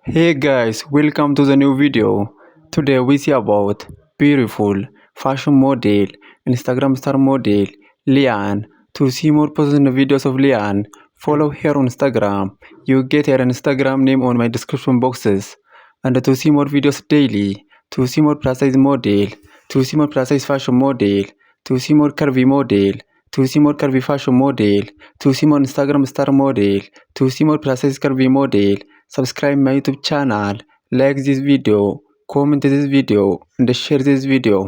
Hey guys, welcome to the new video. Today we see about beautiful fashion model, Instagram star model, Lian. To see more personal videos of Lian, follow her on Instagram. You get her Instagram name on my description boxes. And to see more videos daily, to see more plus size model, to see more plus size fashion model, to see more curvy model, to see more curvy fashion model, to see more Instagram star model, to see more plus size curvy model. Subscribe my YouTube channel, like this video, comment this video, and share this video.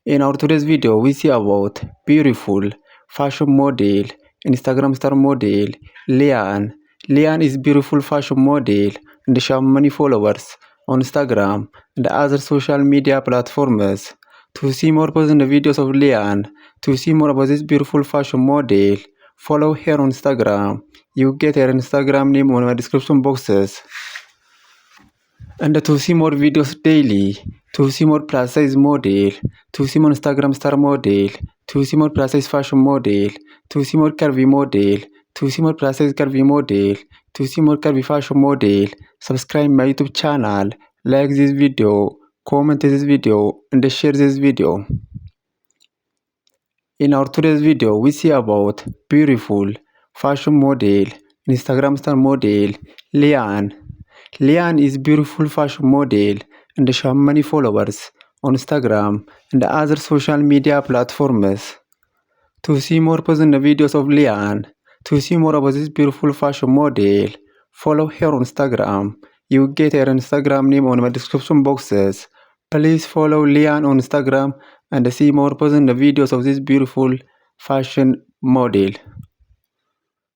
In our today's video, we see about beautiful fashion model, Instagram star model, Lian. Lian is beautiful fashion model and she has many followers on Instagram and other social media platforms. To see more personal videos of Lian, to see more about this beautiful fashion model, follow her on Instagram. You get her Instagram name on my description boxes. And to see more videos daily, to see more plus size model, to see more Instagram star model, to see more plus size fashion model, to see more curvy model, to see more plus size curvy model, to see more curvy fashion model, subscribe my YouTube channel, like this video, comment this video, and share this video. In our today's video, we see about beautiful fashion model, Instagram star model, Lian. Lian is beautiful fashion model and she has many followers on Instagram and other social media platforms. To see more personal videos of Lian, to see more about this beautiful fashion model, follow her on Instagram. You get her Instagram name on my description boxes. Please follow Lian on Instagram and see more personal videos of this beautiful fashion model.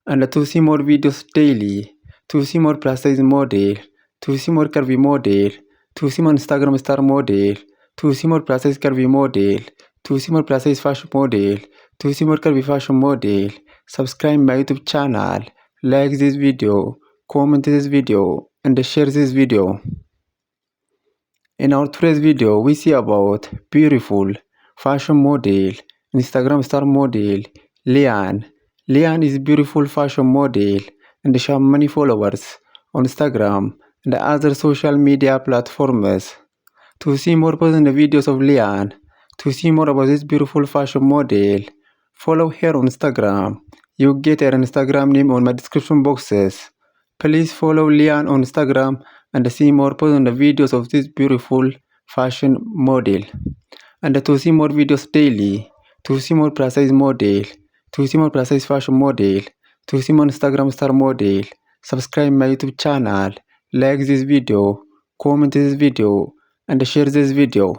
And to see more videos daily, to see more plus size model, to see more curvy model, to see more Instagram star model, to see more plus size curvy model, to see more plus size fashion model, to see more curvy fashion model, subscribe my YouTube channel, like this video, comment this video, and share this video. In our today's video, we see about beautiful fashion model, Instagram star model, Lian. Lian is beautiful fashion model and she has many followers on Instagram and other social media platforms. To see more personal videos of Lian, to see more about this beautiful fashion model, follow her on Instagram. You get her Instagram name on my description boxes. Please follow Lian on Instagram and see more personal videos of this beautiful fashion model. And to see more videos daily, to see more plus size model, to see more plus size fashion model, to see more Instagram star model, subscribe my YouTube channel, like this video, comment this video, and share this video.